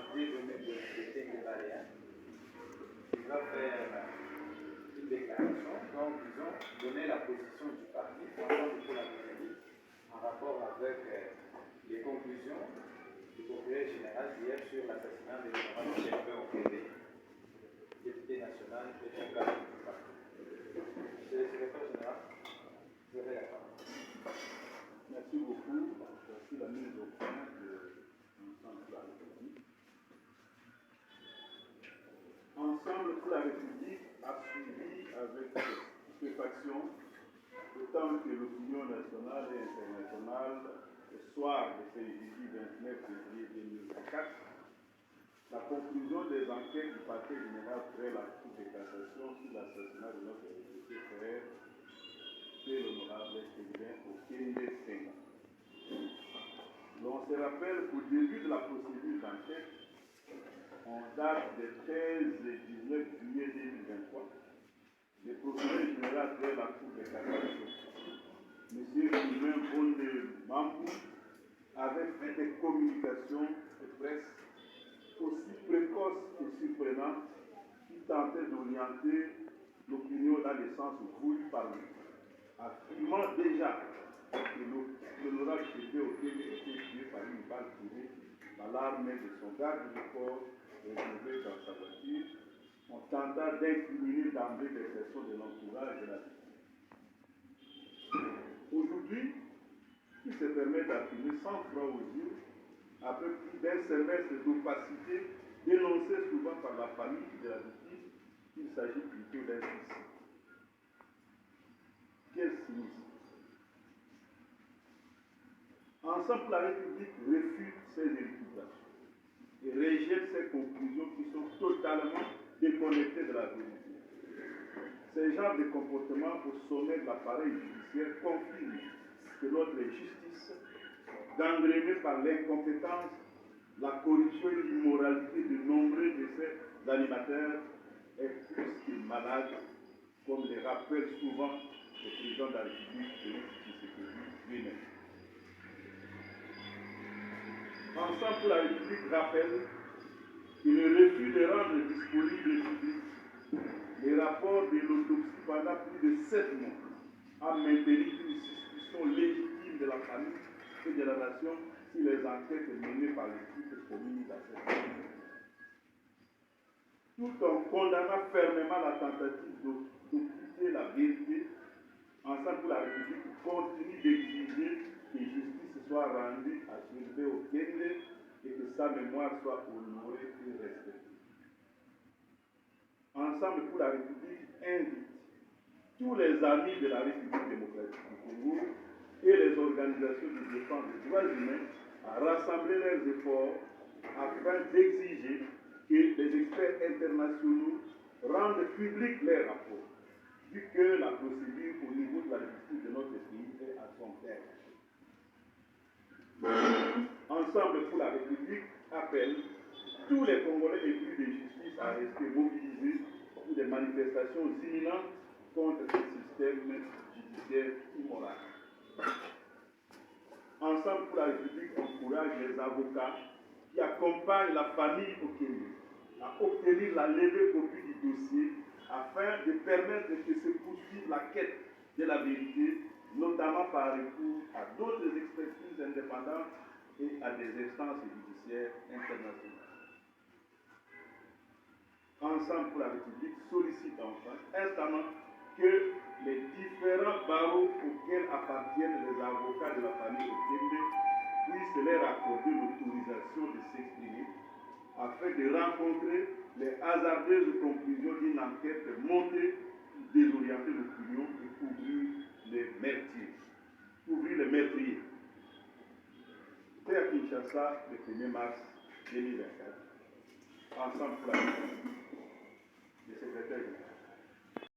l'entité de Tengue-Baléa, il va faire une déclaration, donc disons, donner la position du parti ensemble pour la République en rapport avec les conclusions du procureur général d'hier sur l'assassinat de l'honorable Chérifé Okende, député national de Chaka. Monsieur le secrétaire général, vous avez la parole. Merci beaucoup. Voici la mise au point de l'ensemble de la République. Ensemble pour la République a suivi avec stupéfaction, autant que l'opinion nationale et internationale, le soir de ce jeudi 29 février 2024, la conclusion des enquêtes du parquet général près la Cour de cassation sur l'assassinat de notre député frère, c'est l'honorable Sylvain Okende Senghor. L'on se rappelle qu'au début de la procédure d'enquête, en date du 13 et 19 juillet 2023, le procureur général de la Cour de cassation, M. Sylvain Bonde Mambou, avait fait des communications de presse aussi précoces que surprenantes qui tentaient d'orienter l'opinion dans le sens voulu par lui, affirmant déjà que l'honorable Chérifé Okende était tué par une balle tirée par l'arme de son garde du corps retrouvé dans sa voiture, en tentant d'incriminer d'emblée des personnes de l'entourage de la victime. Aujourd'hui, il se permet d'affirmer sans froid aux yeux, après plus d'un semestre d'opacité dénoncé souvent par la famille de la victime, qu'il s'agit plutôt d'un suicide. Quel cynisme! Ensemble, la République refute ces élucubrations et rejette ces conclusions qui sont totalement déconnectées de la vérité. Ces genres de comportements au sommet de l'appareil judiciaire confirment que notre justice, gangrénée par l'incompétence, la corruption et l'immoralité de nombreux de ses animateurs, est plus que malade, comme le rappelle souvent le président de la République, Félix Tshisekedi lui-même. Ensemble pour la République rappelle que le refus de rendre disponible et public les rapports de l'autopsie pendant plus de 7 mois a maintenu une suspicion légitime de la famille et de la nation sur les enquêtes menées par l'équipe commune d'affaires. Tout en condamnant fermement la tentative d'occulter la vérité, Ensemble pour la République continue d'exiger que justice soit rendue à Chérifé Okende et que sa mémoire soit honorée et respectée. Ensemble pour la République invite tous les amis de la République démocratique du Congo et les organisations de défense des droits humains à rassembler leurs efforts afin d'exiger que les experts internationaux rendent publics leurs rapports, vu que la procédure au niveau de la justice de notre pays est à son terme. Ensemble pour la République appelle tous les Congolais épris de justice à rester mobilisés pour des manifestations imminentes contre ce système judiciaire immoral. Ensemble pour la République encourage les avocats qui accompagnent la famille Okende à obtenir la levée copie du dossier afin de permettre que se poursuive la quête de la vérité, notamment par recours à d'autres expertises indépendantes et à des instances judiciaires internationales. Ensemble pour la République sollicite enfin instamment que les différents barreaux auxquels appartiennent les avocats de la famille Okende puissent leur accorder l'autorisation de s'exprimer afin de rencontrer les hasardeuses conclusions d'une enquête montée pour désorienter l'opinion et couvrir les meurtriers. C'était à Kinshasa le 1er mars 2024. Ensemble pour la République. Le secrétaire général.